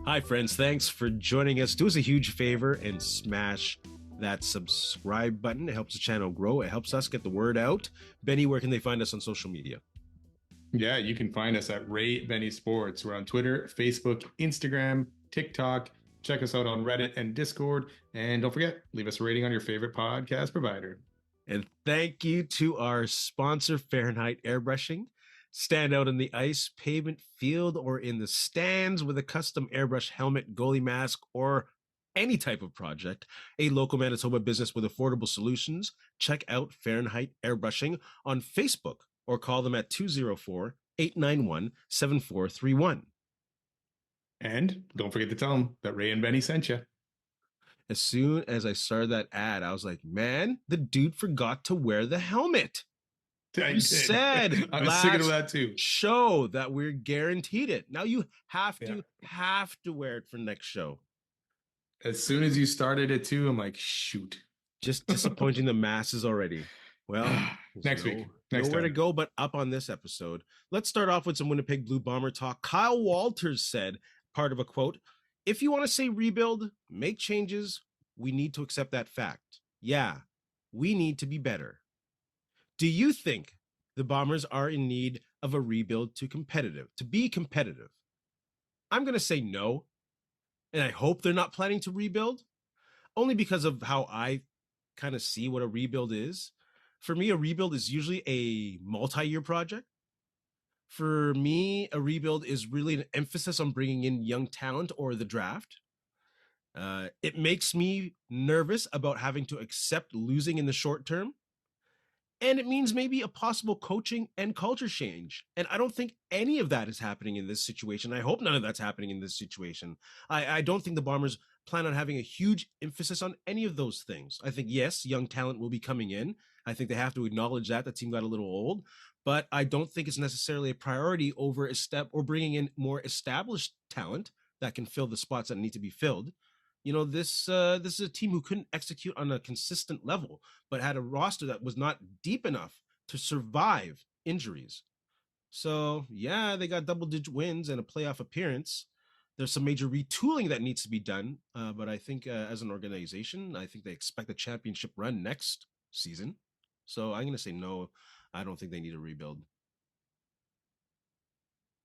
Hi, friends. Thanks for joining us. Do us a huge favor and smash that subscribe button. It helps the channel grow. It helps us get the word out. Benny, where can they find us on social media? Yeah, you can find us at Ray Benny Sports. We're on Twitter, Facebook, Instagram, TikTok. Check us out on Reddit and Discord. And don't forget, leave us a rating on your favorite podcast provider. And thank you to our sponsor, Fahrenheit Airbrushing. Stand out in the ice, pavement, field, or in the stands with a custom airbrush helmet, goalie mask, or any type of project. A local Manitoba business with affordable solutions. Check out Fahrenheit Airbrushing on Facebook or call them at 204-891-7431. And don't forget to tell them that Ray and Benny sent you. As soon as I started that ad, I was like, man, the dude forgot to wear the helmet. I said I was thinking of that too. Show that we're guaranteed it. Now you have to wear it for next show. As soon as you started it too, I'm like, shoot. Just disappointing the masses already. Well, next week. Nowhere to go but up on this episode. Let's start off with some Winnipeg Blue Bomber talk. Kyle Walters said, part of a quote, "If you want to say rebuild, make changes, we need to accept that fact. Yeah, we need to be better." Do you think the Bombers are in need of a rebuild to be competitive? I'm going to say no. And I hope they're not planning to rebuild, only because of how I kind of see what a rebuild is. For me, a rebuild is usually a multi-year project. For me, a rebuild is really an emphasis on bringing in young talent or the draft. It makes me nervous about having to accept losing in the short term. And it means maybe a possible coaching and culture change. And I don't think any of that is happening in this situation. I hope none of that's happening in this situation. I don't think the Bombers plan on having a huge emphasis on any of those things. I think, yes, young talent will be coming in. I think they have to acknowledge that the team got a little old. But I don't think it's necessarily a priority over a step or bringing in more established talent that can fill the spots that need to be filled. You know, this is a team who couldn't execute on a consistent level, but had a roster that was not deep enough to survive injuries. So, yeah, they got double-digit wins and a playoff appearance. There's some major retooling that needs to be done, but I think as an organization, I think they expect a championship run next season. So I'm going to say no, I don't think they need a rebuild.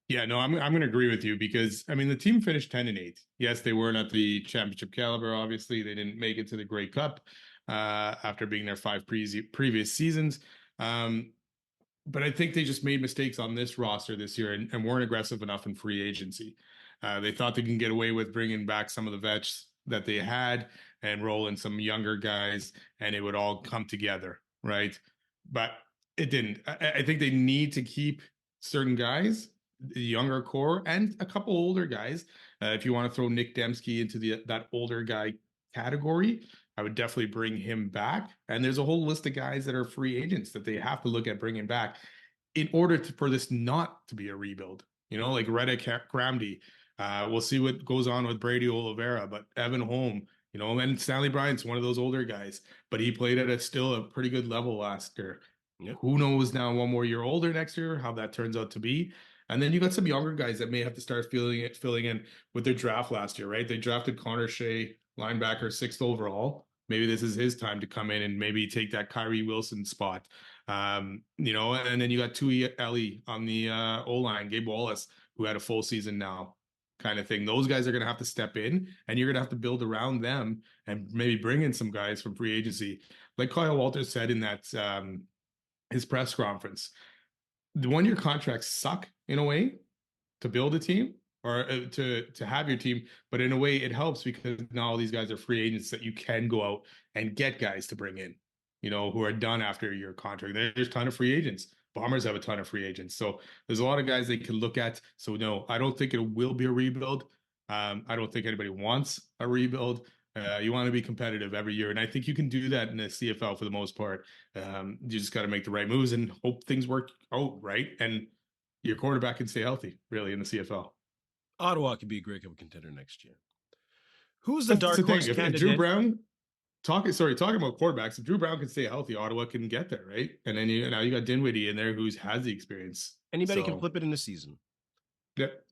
Yeah, no, I'm going to agree with you because I mean the team finished 10-8. Yes, they weren't at the championship caliber. Obviously, they didn't make it to the Grey Cup after being there 5 previous seasons. But I think they just made mistakes on this roster this year and weren't aggressive enough in free agency. They thought they can get away with bringing back some of the vets that they had and roll in some younger guys, and it would all come together, right? But it didn't. I think they need to keep certain guys, the younger core, and a couple older guys. If you want to throw Nick Dembski into that older guy category, I would definitely bring him back. And there's a whole list of guys that are free agents that they have to look at bringing back in order for this not to be a rebuild. You know, like Reda Kramdi. We'll see what goes on with Brady Oliveira, but Evan Holm, you know, and Stanley Bryant's one of those older guys, but he played at still a pretty good level last year. Yep. Who knows now, one more year older next year, how that turns out to be. And then you got some younger guys that may have to start filling in with their draft last year, right? They drafted Connor Shea, linebacker, 6th overall. Maybe this is his time to come in and maybe take that Kyrie Wilson spot. You know, and then you got Tui Ellie on the O-line, Gabe Wallace, who had a full season now, kind of thing. Those guys are going to have to step in, and you're going to have to build around them and maybe bring in some guys from free agency. Like Kyle Walters said in that his press conference, the one-year contracts suck in a way to build a team or to have your team, but in a way it helps because now all these guys are free agents that you can go out and get guys to bring in, you know, who are done after your contract. There's a ton of free agents. Bombers have a ton of free agents. So there's a lot of guys they can look at. So no, I don't think it will be a rebuild. I don't think anybody wants a rebuild. You want to be competitive every year. And I think you can do that in the CFL for the most part. You just got to make the right moves and hope things work out right. And your quarterback can stay healthy, really, in the CFL. Ottawa could be a Grey Cup contender next year. Who's the dark horse candidate? If Drew Brown, talking about quarterbacks, if Drew Brown can stay healthy, Ottawa can get there, right? And then now you got Dinwiddie in there who has the experience. Anybody can flip it in a season. Yep.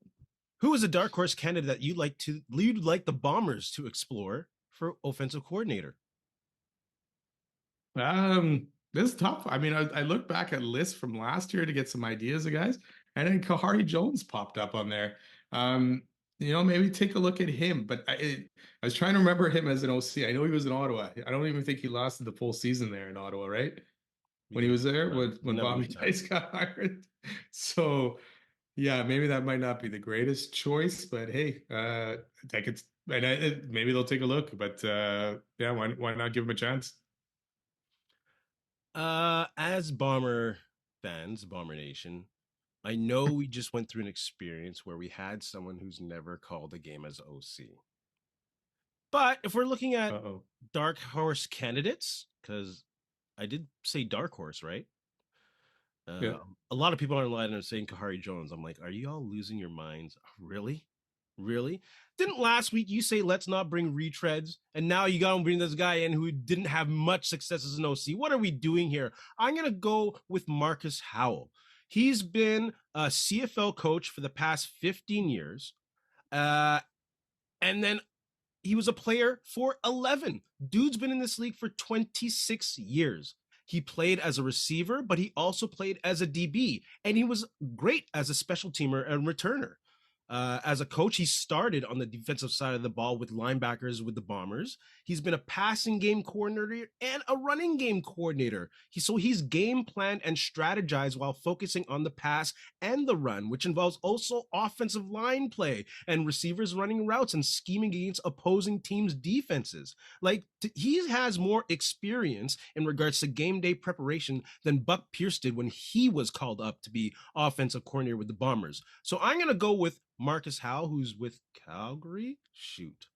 Who is a dark horse candidate that you'd like the Bombers to explore for offensive coordinator? This is tough. I mean, I look back at lists from last year to get some ideas of guys, and then Kahari Jones popped up on there. Um, maybe take a look at him. But I was trying to remember him as an OC. I know he was in Ottawa. I don't even think he lasted the full season there in Ottawa, right? When he was there, when Never Bobby was done. Tice got hired. So yeah, maybe that might not be the greatest choice, but hey, I could, maybe they'll take a look. But yeah, why not give him a chance? As Bomber fans, Bomber Nation, I know we just went through an experience where we had someone who's never called a game as OC. But if we're looking at Uh-oh. dark horse candidates, because I did say dark horse, right? Yeah. A lot of people online are saying Kahari Jones. I'm like, are you all losing your minds? Really? Really? Didn't last week you say let's not bring retreads, and now you gotta bring this guy in who didn't have much success as an OC? What are we doing here? I'm gonna go with Marcus Howell. He's been a CFL coach for the past 15 years. And then he was a player for 11. Dude's been in this league for 26 years. He played as a receiver, but he also played as a DB, and he was great as a special teamer and returner. As a coach, he started on the defensive side of the ball with linebackers with the Bombers. He's been a passing game coordinator and a running game coordinator. He's game planned and strategized while focusing on the pass and the run, which involves also offensive line play and receivers running routes and scheming against opposing teams' defenses. He has more experience in regards to game day preparation than Buck Pierce did when he was called up to be offensive coordinator with the Bombers. So I'm going to go with Marcus Howell, who's with Calgary. Shoot.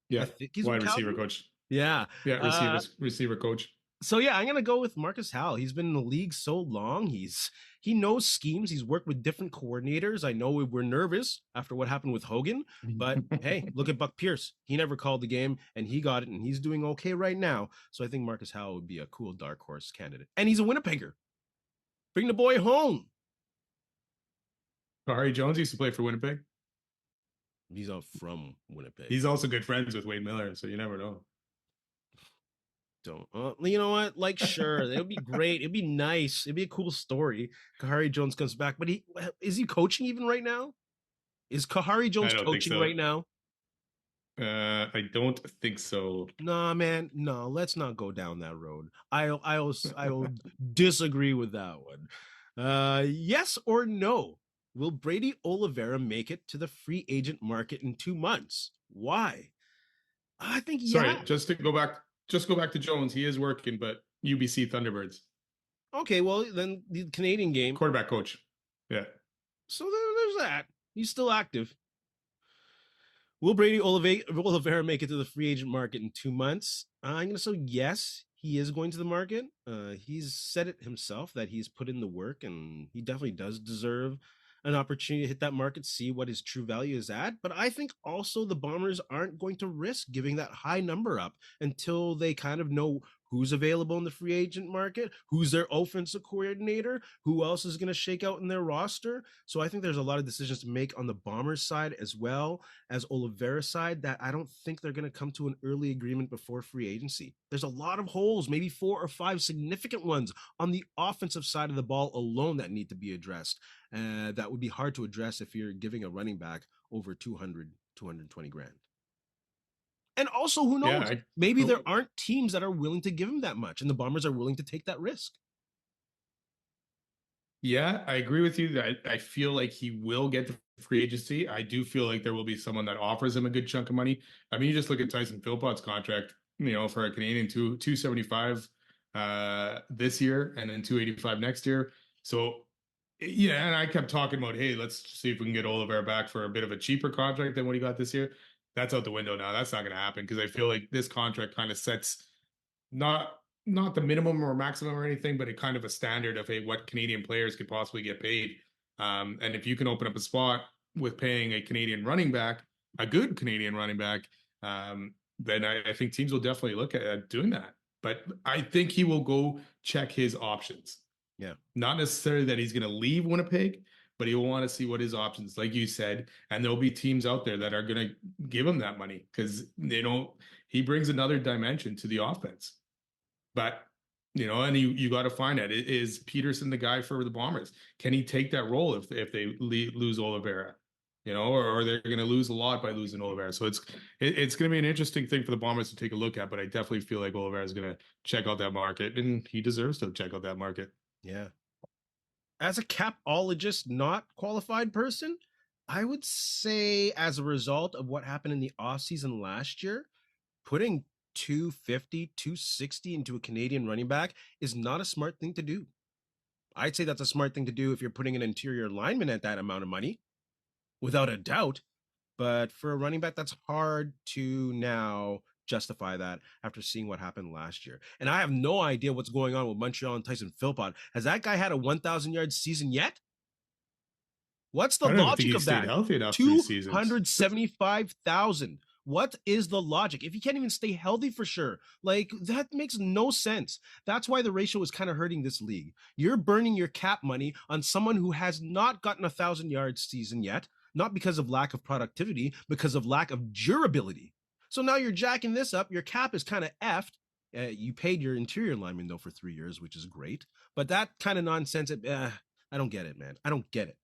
Yeah. I think he's Wide with receiver Calgary. coach. Yeah. Yeah, receiver coach. So yeah, I'm gonna go with Marcus Howell. He's been in the league so long. He knows schemes. He's worked with different coordinators. I know we're nervous after what happened with Hogan, but hey, look at Buck Pierce. He never called the game and he got it, and he's doing okay right now. So I think Marcus Howell would be a cool dark horse candidate. And he's a Winnipegger. Bring the boy home. Kahari Jones used to play for Winnipeg. He's not from Winnipeg. He's also good friends with Wade Miller, so you never know. Don't you know what? Like, sure, it would be great. It'd be nice. It'd be a cool story. Kahari Jones comes back, but is he coaching even right now? Is Kahari Jones coaching right now? I don't think so. Nah, man. No, let's not go down that road. I'll disagree with that one. Yes or no? Will Brady Oliveira make it to the free agent market in 2 months? Why? I think Sorry, just go back to Jones. He is working, but UBC Thunderbirds. Okay, well then the Canadian game. Quarterback coach. Yeah. So there's that. He's still active. Will Brady Oliveira make it to the free agent market in 2 months? I'm going to say yes, he is going to the market. He's said it himself that he's put in the work, and he definitely does deserve an opportunity to hit that market, see what his true value is at. But I think also the Bombers aren't going to risk giving that high number up until they kind of know who's available in the free agent market, who's their offensive coordinator, who else is going to shake out in their roster. So I think there's a lot of decisions to make on the Bombers side as well as Oliveira's side that I don't think they're going to come to an early agreement before free agency. There's a lot of holes, maybe 4 or 5 significant ones on the offensive side of the ball alone that need to be addressed. That would be hard to address if you're giving a running back over 220 grand. And also, who knows? Yeah, Maybe there aren't teams that are willing to give him that much, and the Bombers are willing to take that risk. Yeah, I agree with you. I feel like he will get to free agency. I do feel like there will be someone that offers him a good chunk of money. I mean, you just look at Tyson Philpott's contract, for a Canadian, 275 this year and then 285 next year. So yeah, and I kept talking about, hey, let's see if we can get Oliveira back for a bit of a cheaper contract than what he got this year. That's out the window now. That's not going to happen because I feel like this contract kind of sets not the minimum or maximum or anything, but it kind of a standard of, hey, what Canadian players could possibly get paid. And if you can open up a spot with paying a Canadian running back, a good Canadian running back, then I think teams will definitely look at doing that. But I think he will go check his options. Yeah. Not necessarily that he's going to leave Winnipeg, but he'll want to see what his options, like you said, and there'll be teams out there that are going to give him that money because he brings another dimension to the offense. But and you got to find out, is Peterson the guy for the Bombers? Can he take that role if they lose Oliveira? Or they're going to lose a lot by losing Oliveira. So it's going to be an interesting thing for the Bombers to take a look at. But I definitely feel like Oliveira is going to check out that market, and he deserves to check out that market. Yeah. As a capologist, not qualified person, I would say as a result of what happened in the offseason last year, putting 250, 260 into a Canadian running back is not a smart thing to do. I'd say that's a smart thing to do if you're putting an interior lineman at that amount of money, without a doubt. But for a running back, that's hard to now justify that after seeing what happened last year. And I have no idea what's going on with Montreal and Tyson Philpott. Has that guy had a 1,000-yard season yet? What's the logic of that? Healthy enough 275,000. What is the logic? If he can't even stay healthy for sure, like that makes no sense. That's why the ratio is kind of hurting this league. You're burning your cap money on someone who has not gotten 1,000-yard season yet, not because of lack of productivity, because of lack of durability. So now you're jacking this up. Your cap is kind of effed. You paid your interior lineman though for 3 years, which is great. But that kind of nonsense, I don't get it, man. I don't get it.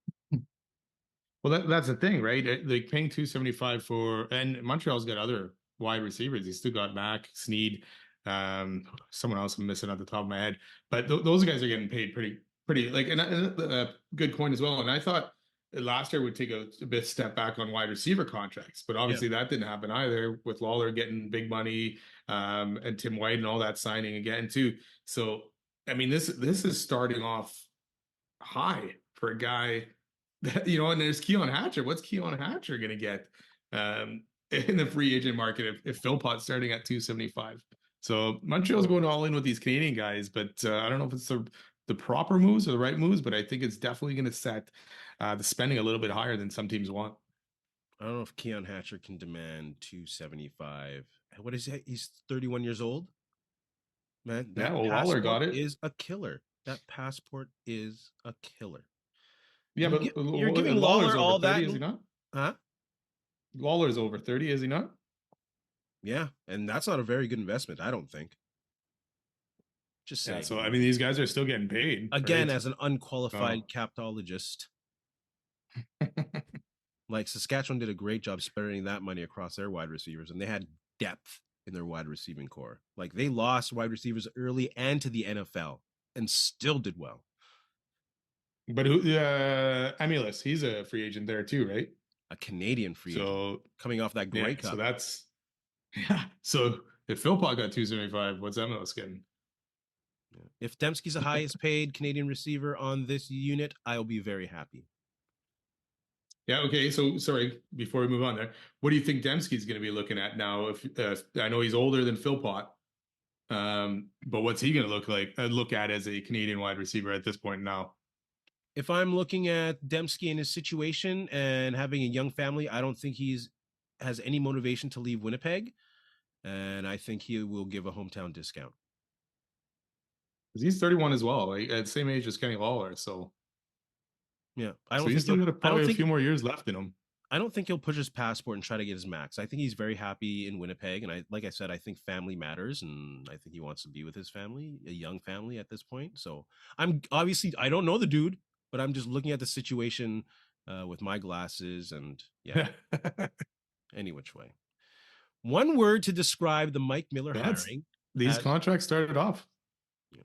Well, that's the thing, right? Like paying 275 and Montreal's got other wide receivers. He's still got Mac, Sneed, someone else I'm missing at the top of my head. But those guys are getting paid pretty like, and a good coin as well. And I thought last year would take a bit step back on wide receiver contracts, but obviously that didn't happen either, with Lawler getting big money, and Tim White and all that signing again too. So I mean, this is starting off high for a guy. And there's Keon Hatcher. What's Keon Hatcher going to get in the free agent market if Philpott's starting at 275? So Montreal's going all in with these Canadian guys, but I don't know if it's the proper moves or the right moves, but I think it's definitely going to set the spending a little bit higher than some teams want. I don't know if Keon Hatcher can demand 275. What is it? He's 31 years old. Man, that Lawler got it. Is a killer. That passport is a killer. Yeah, but you're giving Lawler all 30, that. Is he not? Huh? Lawler's over 30, is he not? Yeah, and that's not a very good investment, I don't think. Just saying. Yeah, so I mean, these guys are still getting paid. Again, right? As an unqualified captologist. Like Saskatchewan did a great job spreading that money across their wide receivers, and they had depth in their wide receiving core. Like they lost wide receivers early and to the NFL and still did well. But who? Amulis, he's a free agent there too, right? A Canadian free agent coming off that Grey Cup. So that's So if Philpott got 275, what's Amulis getting? If Dembski's the highest paid Canadian receiver on this unit, I'll be very happy. Yeah. Okay. So sorry, before we move on there, what do you think Dembski's going to be looking at now? If I know he's older than Philpott, but what's he going to look at as a Canadian wide receiver at this point now? If I'm looking at Dembski and his situation and having a young family, I don't think has any motivation to leave Winnipeg, and I think he will give a hometown discount. Because he's 31 as well, like at the same age as Kenny Lawler. So yeah, he's still got probably a few more years left in him. I don't think he'll push his passport and try to get his max. I think he's very happy in Winnipeg, and like I said, I think family matters, and I think he wants to be with his family, a young family at this point. So I don't know the dude, but I'm just looking at the situation with my glasses, and yeah, any which way. One word to describe the Mike Miller hiring. These contracts started off.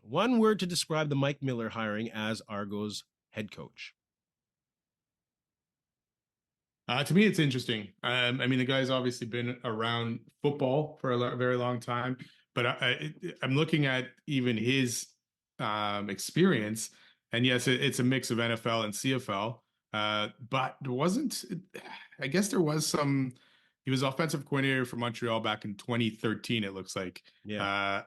One word to describe the Mike Miller hiring as Argos head coach. To me, it's interesting. I mean, the guy's obviously been around football for a very long time, but I'm looking at even his experience. And yes, it's a mix of NFL and CFL. But there wasn't, I guess there was some, he was offensive coordinator for Montreal back in 2013, it looks like. Yeah.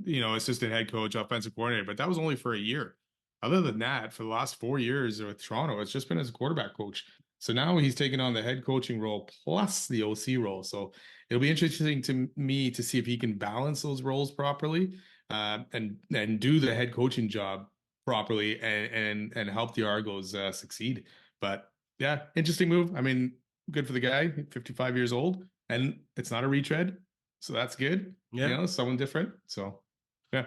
Assistant head coach, offensive coordinator, but that was only for a year. Other than that, for the last 4 years with Toronto, it's just been as a quarterback coach. So now he's taking on the head coaching role plus the OC role. So it'll be interesting to me to see if he can balance those roles properly, and do the head coaching job properly and help the Argos succeed. But yeah, interesting move. I mean, good for the guy, 55 years old, and it's not a retread. So that's good. Yeah. Someone different. So yeah.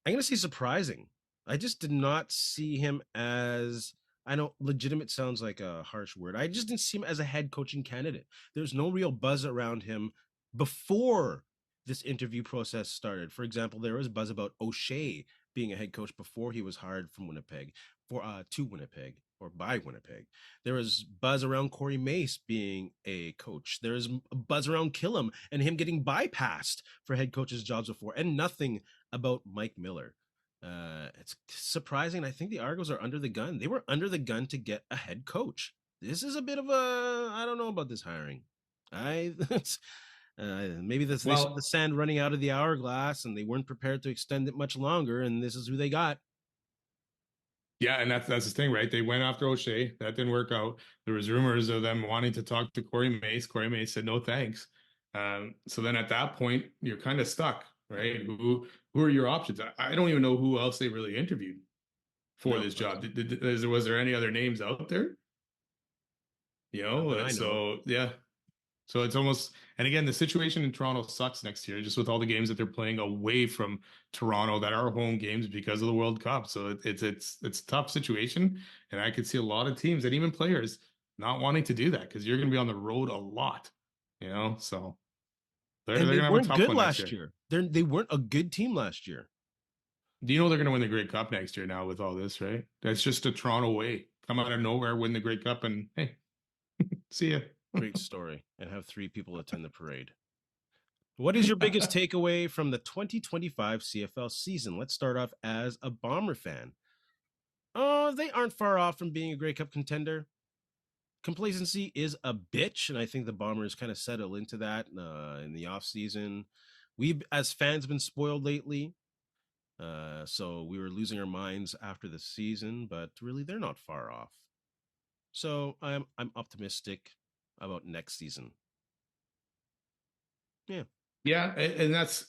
I'm going to say surprising. I just did not see him as, I know legitimate sounds like a harsh word. I just didn't see him as a head coaching candidate. There's no real buzz around him before this interview process started. For example, there was buzz about O'Shea being a head coach before he was hired from Winnipeg to Winnipeg or by Winnipeg. There was buzz around Corey Mace being a coach. There is buzz around Killam and him getting bypassed for head coaches jobs before, and nothing about Mike Miller. It's surprising. I think the Argos are under the gun. They were under the gun to get a head coach. This is a bit of a, I don't know about this hiring. Maybe they saw the sand running out of the hourglass and they weren't prepared to extend it much longer, and this is who they got. Yeah, and that's the thing, right? They went after O'Shea. That didn't work out. There was rumors of them wanting to talk to Corey Mace. Corey Mace said no thanks. So then at that point, you're kind of stuck, right? Who are your options? I don't even know who else they really interviewed for this job. Was there any other names out there? So yeah. So it's almost, and again, the situation in Toronto sucks next year, just with all the games that they're playing away from Toronto that are home games because of the World Cup. So it's a tough situation, and I could see a lot of teams and even players not wanting to do that because you're going to be on the road a lot, So they're going to have a tough one last year. They weren't a good team last year. Do you know they're going to win the Grey Cup next year now with all this, right? That's just a Toronto way. Come out of nowhere, win the Grey Cup, and hey, see ya. Great story, and have 3 people attend the parade. What is your biggest takeaway from the 2025 CFL season? Let's start off as a Bomber fan. They aren't far off from being a Grey Cup contender. Complacency is a bitch, and I think the Bombers kind of settle into that in the offseason. We've, as fans, been spoiled lately. So we were losing our minds after the season, but really they're not far off. So I'm optimistic about next season. Yeah, and that's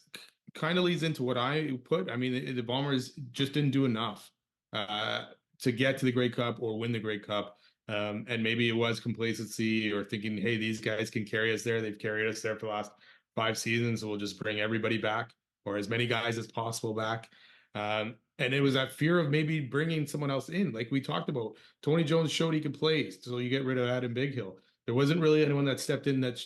kind of leads into what I put. I mean, the Bombers just didn't do enough to get to the Grey Cup or win the Grey Cup. And maybe it was complacency or thinking, hey, these guys can carry us there. They've carried us there for the last 5 seasons, so we'll just bring everybody back or as many guys as possible back. And it was that fear of maybe bringing someone else in. Like we talked about, Tony Jones showed he could play, so you get rid of Adam Bighill. There wasn't really anyone that stepped in that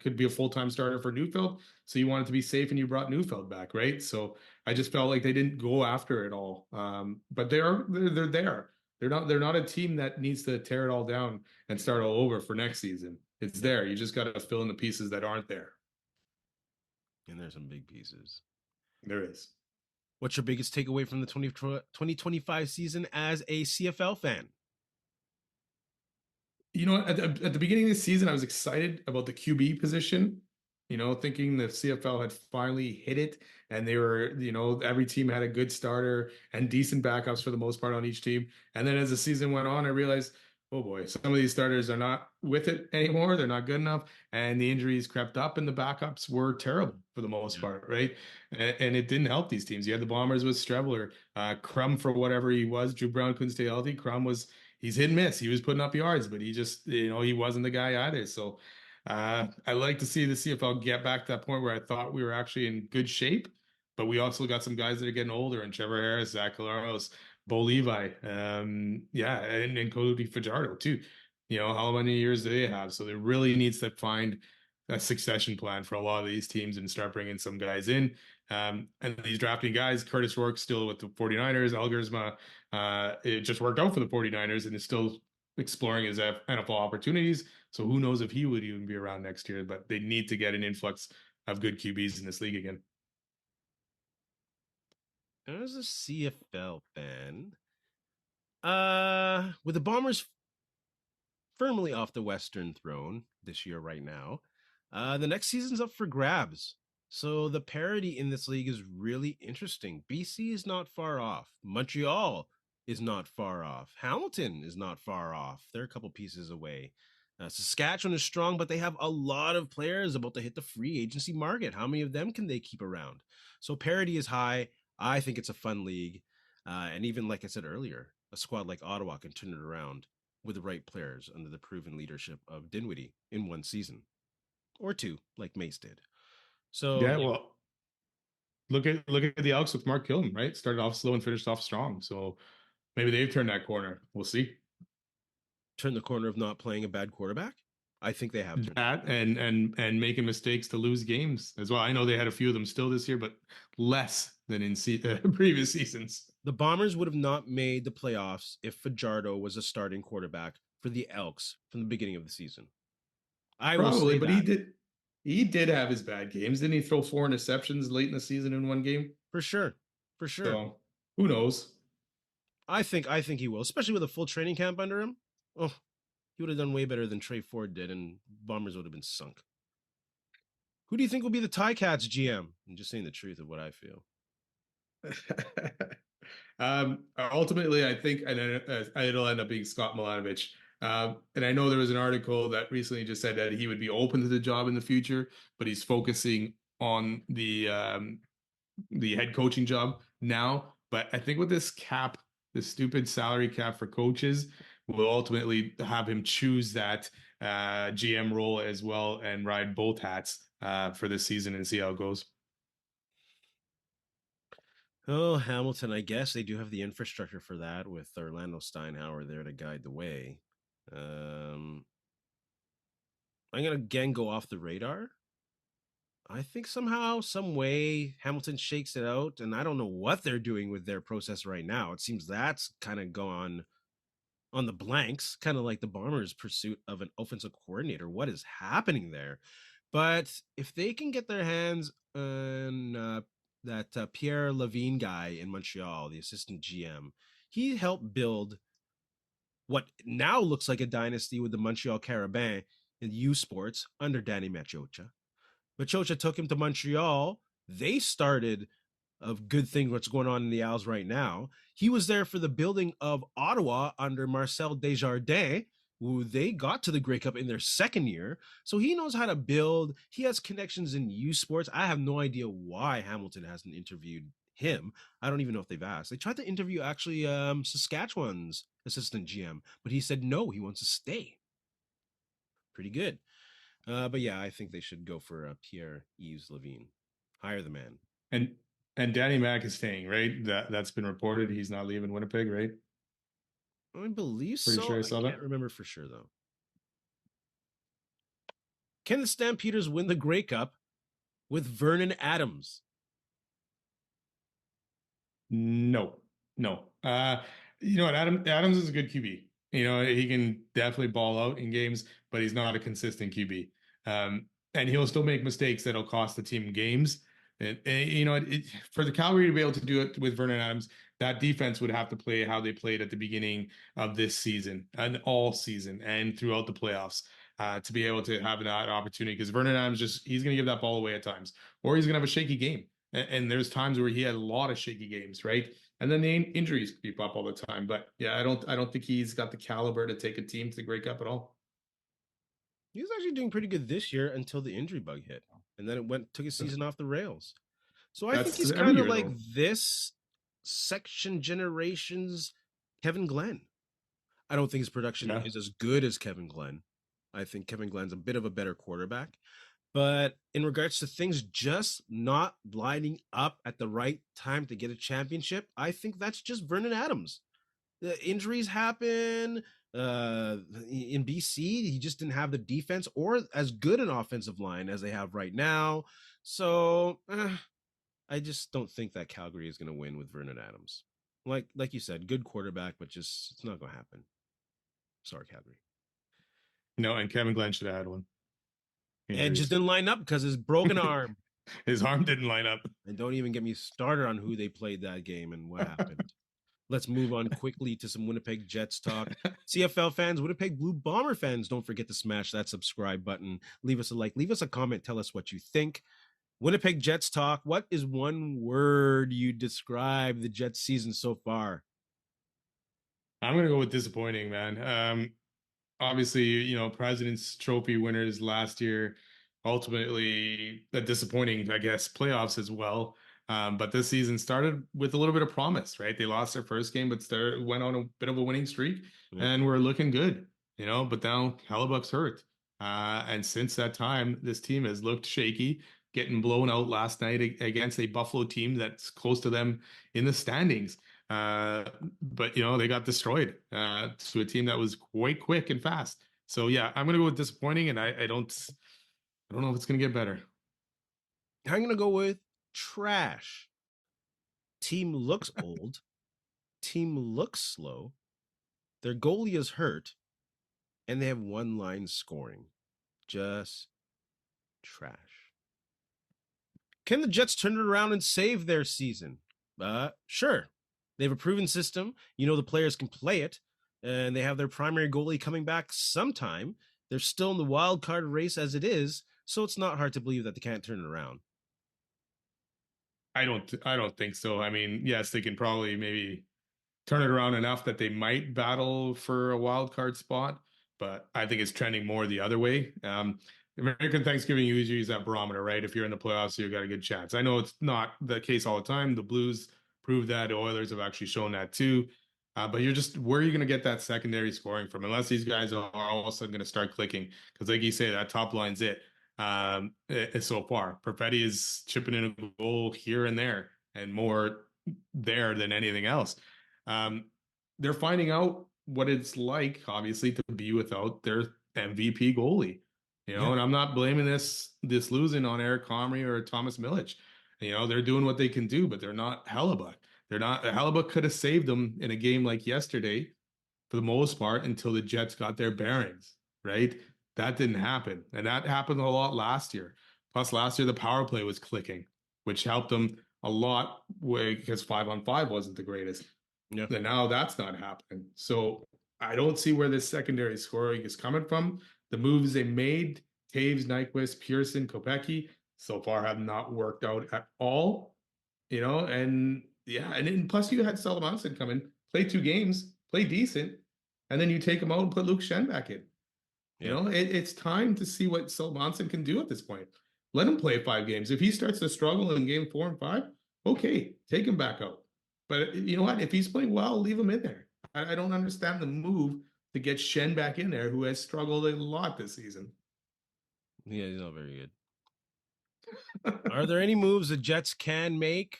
could be a full-time starter for Neufeld. So you wanted to be safe and you brought Neufeld back, right? So I just felt like they didn't go after it all. But they're there. They're not a team that needs to tear it all down and start all over for next season. It's there. You just got to fill in the pieces that aren't there. And there's some big pieces. There is. What's your biggest takeaway from the 2025 season as a CFL fan? At the beginning of the season, I was excited about the QB position, thinking the CFL had finally hit it and they were, every team had a good starter and decent backups for the most part on each team. And then as the season went on, I realized, oh boy, some of these starters are not with it anymore. They're not good enough. And the injuries crept up and the backups were terrible for the most part, right? And it didn't help these teams. You had the Bombers with Streveler, Crum for whatever he was. Drew Brown couldn't stay healthy. Crum he's hit and miss. He was putting up yards, but he just, he wasn't the guy either. So I like to see the CFL get back to that point where I thought we were actually in good shape, but we also got some guys that are getting older, and Trevor Harris, Zach Colaros, Bo Levi, and Cody Fajardo too. How many years do they have? So they really needs to find a succession plan for a lot of these teams and start bringing some guys in. And these drafting guys, Curtis Rourke still with the 49ers, Elgersma, it just worked out for the 49ers and is still exploring his NFL opportunities. So who knows if he would even be around next year, but they need to get an influx of good QBs in this league again. As a CFL fan, with the Bombers firmly off the Western throne this year right now, the next season's up for grabs. So the parity in this league is really interesting. BC is not far off. Montreal is not far off. Hamilton is not far off. They're a couple pieces away. Saskatchewan is strong, but they have a lot of players about to hit the free agency market. How many of them can they keep around? So parity is high. I think it's a fun league. And even like I said earlier, a squad like Ottawa can turn it around. with the right players under the proven leadership of Dinwiddie in one season or two, like Mace did. So Yeah, well, look at the Elks with Mark Killen, right? Started off slow and finished off strong. So maybe they've turned that corner. We'll see. turn the corner of not playing a bad quarterback. I think they have turned That and making mistakes to lose games as well. I know they had a few of them still this year, but less than in previous seasons. the Bombers would have not made the playoffs if Fajardo was a starting quarterback for the Elks from the beginning of the season. I will Probably, say but that he did have his bad games. Didn't he throw 4 interceptions late in the season in one game? for sure. For sure. So who knows? I think he will, especially with a full training camp under him. Oh, he would have done way better than Trey Ford did, and Bombers would have been sunk. Who do you think will be the Ticats GM? I'm just saying the truth of what I feel. Ultimately, I think it'll end up being Scott Milanovic. And I know there was an article that recently just said that he would be open to the job in the future, but he's focusing on the head coaching job now. But I think with this cap, the stupid salary cap for coaches, will ultimately have him choose that GM role as well and ride both hats for this season and see how it goes. Oh, Hamilton, I guess they do have the infrastructure for that with Orlando Steinhauer there to guide the way. I'm going to again go off the radar. I think somehow, some way, Hamilton shakes it out, and I don't know what they're doing with their process right now. It seems that's kind of gone on the blanks, kind of like the Bombers' pursuit of an offensive coordinator. What is happening there? But if they can get their hands on that Pierre Levine guy in Montreal, the assistant GM, he helped build what now looks like a dynasty with the Montreal Carabins in U Sports under Danny Machocha. Machocha took him to Montreal. They started a good thing what's going on in the Als right now. He was there for the building of Ottawa under Marcel Desjardins, who they got to the Grey Cup in their second year. So he knows how to build. He has connections in U Sports. I have no idea why Hamilton hasn't interviewed him. I don't even know if they've asked. They tried to interview actually Saskatchewan's assistant GM, but he said no, he wants to stay. Pretty good. But yeah, I think they should go for Pierre Yves Levine. Hire the man. And Danny Mac is staying, right? That's been reported. He's not leaving Winnipeg, right? I believe Pretty so. sure I saw that. Can't remember for sure though. Can the Stampeders win the Grey Cup with Vernon Adams? No, no. You know what? Adams is a good QB. You know, he can definitely ball out in games, but he's not a consistent QB. And he'll still make mistakes that'll cost the team games. And you know, for the Calgary to be able to do it with Vernon Adams, that defense would have to play how they played at the beginning of this season and all season and throughout the playoffs. To be able to have that opportunity, because Vernon Adams he's going to give that ball away at times, or he's going to have a shaky game. And there's times where he had a lot of shaky games, right? And then the injuries creep up all the time. But yeah, I don't think he's got the caliber to take a team to the Grey Cup at all. He was actually doing pretty good this year until the injury bug hit, and then it took his season off the rails. So I think he's That's every kind of year like though. this section generation's Kevin Glenn. I don't think his production Yeah. is as good as Kevin Glenn. I think Kevin Glenn's a bit of a better quarterback. But in regards to things just not lining up at the right time to get a championship, I think that's just Vernon Adams. The injuries happen. In BC, he just didn't have the defense or as good an offensive line as they have right now. So I just don't think that Calgary is going to win with Vernon Adams. Like you said, good quarterback, but just it's not going to happen. Sorry, Calgary. No, and Kevin Glenn should have had one. And just Injuries. didn't line up because his broken arm. His arm didn't line up. And don't even get me started on who they played that game and what happened. Let's move on quickly to some Winnipeg Jets talk. CFL fans, Winnipeg Blue Bomber fans, don't forget to smash that subscribe button. Leave us a like, leave us a comment, tell us what you think. Winnipeg Jets talk. What is one word you describe the Jets season so far? I'm gonna go with disappointing, man. Obviously, you know, President's Trophy winners last year, ultimately a disappointing, I guess, playoffs as well. But this season started with a little bit of promise, right? They lost their first game, but went on a bit of a winning streak, and we're looking good, But now Hellebuck's hurt, and since that time, this team has looked shaky, getting blown out last night against a Buffalo team that's close to them in the standings. But they got destroyed to a team that was quite quick and fast. So yeah, I'm gonna go with disappointing, and I don't know if it's gonna get better. I'm gonna go with trash. Team looks old. Team looks slow. Their goalie is hurt, and they have one line scoring. Just trash. Can the Jets turn it around and save their season? Sure. They have a proven system. The players can play it, and they have their primary goalie coming back sometime. They're still in the wild card race as it is, so it's not hard to believe that they can't turn it around. I don't think so. I mean, yes, they can probably maybe turn it around enough that they might battle for a wild card spot, but I think it's trending more the other way. American Thanksgiving usually use that barometer, right? If you're in the playoffs, you've got a good chance. I know it's not the case all the time. The Blues prove that. The Oilers have actually shown that too. But where are you going to get that secondary scoring from? Unless these guys are all of a sudden going to start clicking. Because like you say, that top line's it. So far, Perfetti is chipping in a goal here and there, and more there than anything else. They're finding out what it's like, obviously, to be without their MVP goalie. And I'm not blaming this losing on Eric Comrie or Thomas Milic. They're doing what they can do, but they're not Hellebuck. Hellebuck could have saved them in a game like yesterday for the most part until the Jets got their bearings, right? That didn't happen. And that happened a lot last year. Plus, last year, the power play was clicking, which helped them a lot because 5-on-5 wasn't the greatest. Yeah. And now that's not happening. So I don't see where this secondary scoring is coming from. The moves they made, Taves, Nyquist, Pearson, Kopecky, so far have not worked out at all. And plus you had Salomonsson come in, play 2 games, play decent, and then you take him out and put Luke Shen back in. It's time to see what Salomonsson can do at this point. Let him play 5 games. If he starts to struggle in game 4 and 5, okay, take him back out. But you know what? If he's playing well, leave him in there. I don't understand the move to get Shen back in there, who has struggled a lot this season. Yeah, he's not very good. Are there any moves the Jets can make?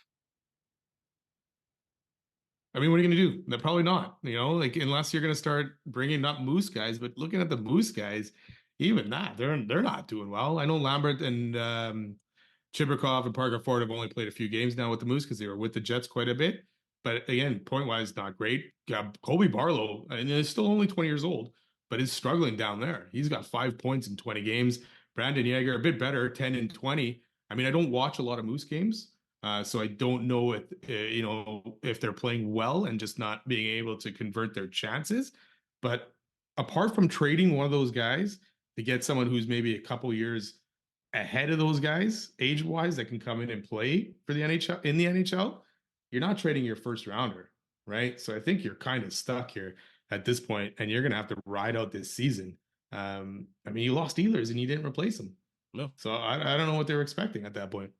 I mean, what are you going to do? They're probably not, unless you're going to start bringing up Moose guys. But looking at the Moose guys, even that, they're not doing well. I know Lambert and Chibrikov and Parker Ford have only played a few games now with the Moose because they were with the Jets quite a bit. But again, point-wise, not great. Colby Barlow, and he's still only 20 years old, but is struggling down there. He's got 5 points in 20 games. Brandon Yeager, a bit better, 10 and 20. I mean, I don't watch a lot of Moose games, so I don't know if they're playing well and just not being able to convert their chances. But apart from trading one of those guys to get someone who's maybe a couple years ahead of those guys, age-wise, that can come in and play for the NHL, you're not trading your first rounder, right? So I think you're kind of stuck here at this point, and you're going to have to ride out this season. I mean, you lost Ehlers and you didn't replace them. No. So I don't know what they were expecting at that point.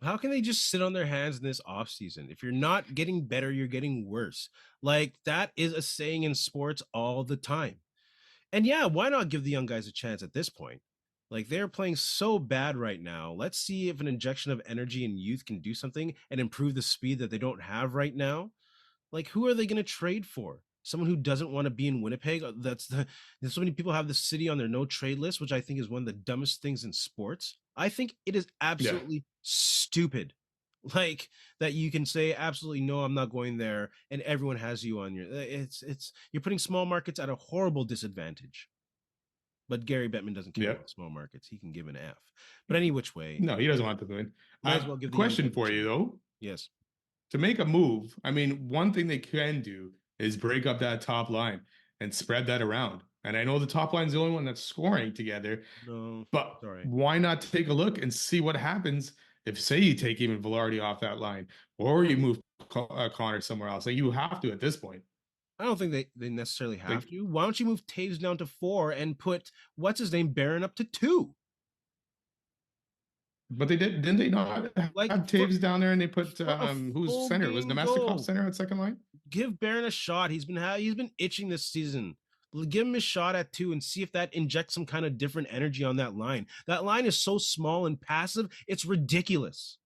How can they just sit on their hands in this offseason? If you're not getting better, you're getting worse. Like, that is a saying in sports all the time. And yeah, why not give the young guys a chance at this point? Like, they're playing so bad right now. Let's see if an injection of energy and youth can do something and improve the speed that they don't have right now. Like, who are they going to trade for? Someone who doesn't want to be in Winnipeg? So many people have the city on their no trade list, which I think is one of the dumbest things in sports. I think it is absolutely stupid. Like, that you can say absolutely no, I'm not going there, and everyone has you on your. You're putting small markets at a horrible disadvantage. But Gary Bettman doesn't care about small markets. He can give an F. But any which way. No, he doesn't want to win. Might as well give the question for you, though. Yes. To make a move, I mean, one thing they can do is break up that top line and spread that around. And I know the top line's the only one that's scoring together. No, but why not take a look and see what happens if, say, you take even Velarde off that line or you move Connor somewhere else? Like, you have to at this point. I don't think they necessarily have to. Why don't you move Taves down to 4 and put, what's his name, Barron up to 2? But they didn't they not Like have Taves down there and they put for a who's full center? Was game Nemestikov goal. center at second line? Give Barron a shot. He's been itching this season. Give him a shot at 2 and see if that injects some kind of different energy on that line. That line is so small and passive, it's ridiculous.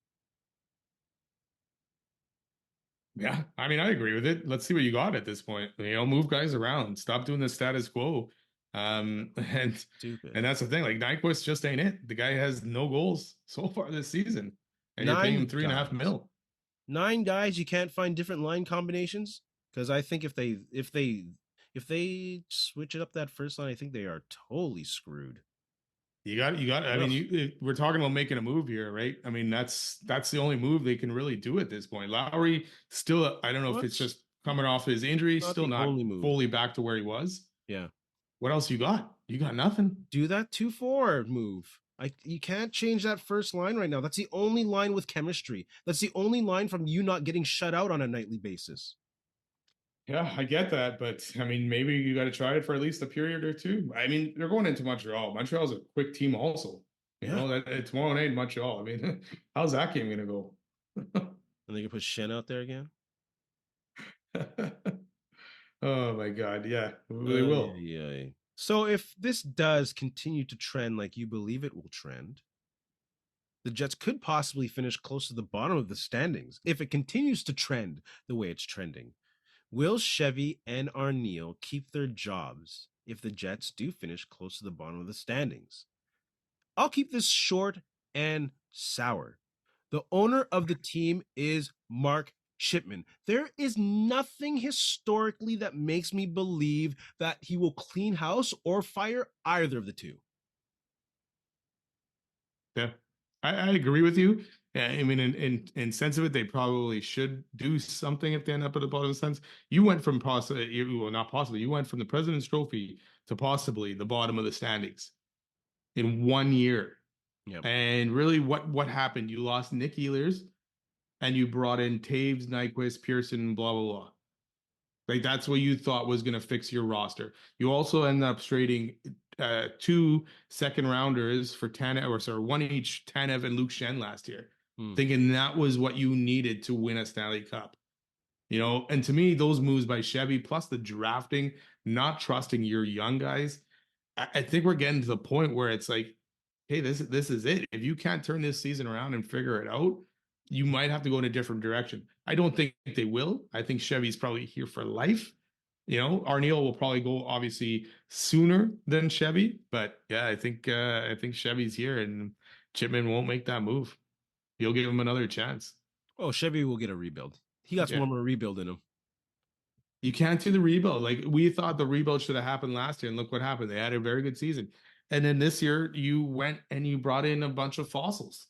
Yeah, I mean, I agree with it. Let's see what you got at this point. Move guys around. Stop doing the status quo. And Stupid. that's the thing. Like Nyquist just ain't it. The guy has no goals so far this season, and you're paying him 3.5 mil. 9 guys. You can't find different line combinations because I think if they switch it up that first line, I think they are totally screwed. You got. I mean, we're talking about making a move here, right? I mean, that's the only move they can really do at this point. Lowry still, I don't know if it's just coming off his injury, still not fully back to where he was. Yeah. What else you got? You got nothing. Do that 2-4 move. You can't change that first line right now. That's the only line with chemistry. That's the only line from you not getting shut out on a nightly basis. Yeah, I get that, but I mean, maybe you got to try it for at least a period or two. I mean, they're going into Montreal. Montreal's a quick team, also. You know that it's tomorrow night in Montreal. I mean, how's that game going to go? And they can put Shen out there again. Oh my God! Yeah, they will. Yeah. So if this does continue to trend like you believe it will trend, the Jets could possibly finish close to the bottom of the standings if it continues to trend the way it's trending. Will Chevy and Arniel keep their jobs if the Jets do finish close to the bottom of the standings? I'll keep this short and sour. The owner of the team is Mark Chipman. There is nothing historically that makes me believe that he will clean house or fire either of the two. Yeah, I agree with you. I mean, in sense of it, they probably should do something if they end up at the bottom of the sense. You went from not possibly. You went from the President's Trophy to possibly the bottom of the standings in 1 year. Yep. And really, what happened? You lost Nick Ehlers, and you brought in Taves, Nyquist, Pearson, blah blah blah. Like that's what you thought was going to fix your roster. You also end up trading 2 second rounders for one each, Tanev and Luke Shen last year, thinking that was what you needed to win a Stanley Cup. And to me, those moves by Chevy plus the drafting, not trusting your young guys, I think we're getting to the point where it's like, hey, this is it. If you can't turn this season around and figure it out, you might have to go in a different direction. I don't think they will. I think Chevy's probably here for life. Arniel will probably go obviously sooner than Chevy, but yeah, I think Chevy's here and Chipman won't make that move. He'll give him another chance. Oh, Chevy will get a rebuild. He got some more rebuild in him. You can't do the rebuild. Like we thought the rebuild should have happened last year, and look what happened. They had a very good season. And then this year you went and you brought in a bunch of fossils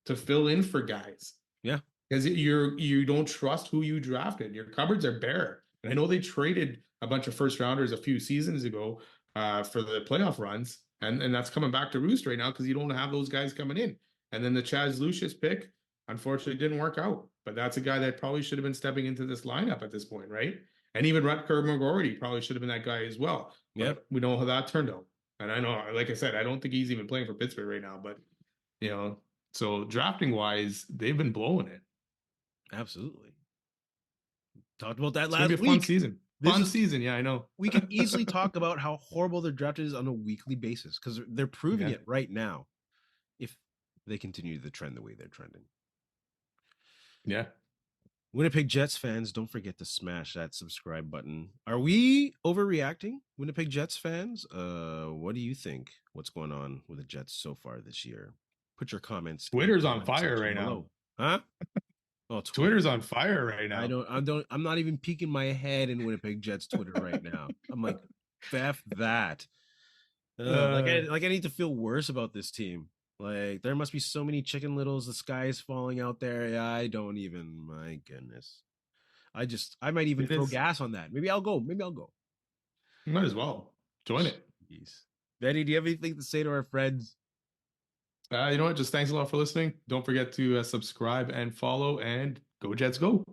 to fill in for guys. Yeah. Because you don't trust who you drafted. Your cupboards are bare. And I know they traded a bunch of first rounders a few seasons ago for the playoff runs. And that's coming back to roost right now because you don't have those guys coming in. And then the Chaz Lucius pick, unfortunately, didn't work out. But that's a guy that probably should have been stepping into this lineup at this point, right? And even Rutger McGroarty probably should have been that guy as well. Yeah. We know how that turned out. And I know, like I said, I don't think he's even playing for Pittsburgh right now. But, so drafting wise, they've been blowing it. Absolutely. Talked about that it's last week. Fun season. Fun season. Yeah, I know. We can easily talk about how horrible their draft is on a weekly basis because they're proving it right now if they continue the trend the way they're trending. Yeah. Winnipeg Jets fans, don't forget to smash that subscribe button. Are we overreacting, Winnipeg Jets fans? What do you think? What's going on with the Jets so far this year? Put your comments. Twitter's on fire right now. Huh? Oh, Twitter's on fire right now. I'm not even peeking my head in Winnipeg Jets Twitter right now. I'm like, F that. I need to feel worse about this team. Like there must be so many Chicken Littles. The sky is falling out there. Yeah, I don't even. My goodness. I might even throw gas on that. Maybe I'll go. You might as well join it. Jeez. Betty, do you have anything to say to our friends? You know what? Just thanks a lot for listening. Don't forget to subscribe and follow, and go Jets go.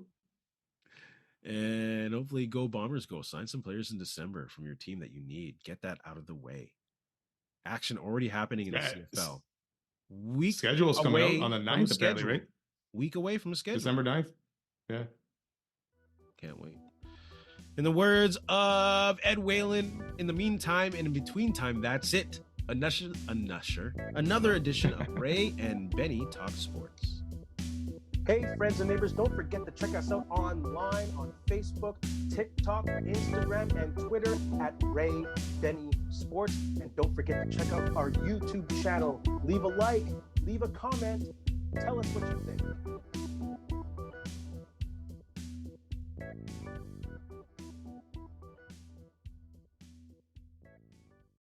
And hopefully go Bombers go. Sign some players in December from your team that you need. Get that out of the way. Action already happening in the CFL. week Schedule's coming away out on the from 9th, apparently, schedule. right? Week away from a schedule. December 9th. Yeah. Can't wait. In the words of Ed Whalen, in the meantime and in between time, that's it. Another edition of Ray and Benny Talk Sports. Hey, friends and neighbors, don't forget to check us out online on Facebook, TikTok, Instagram, and Twitter at Ray Benny Sports. And don't forget to check out our YouTube channel. Leave a like, leave a comment, tell us what you think.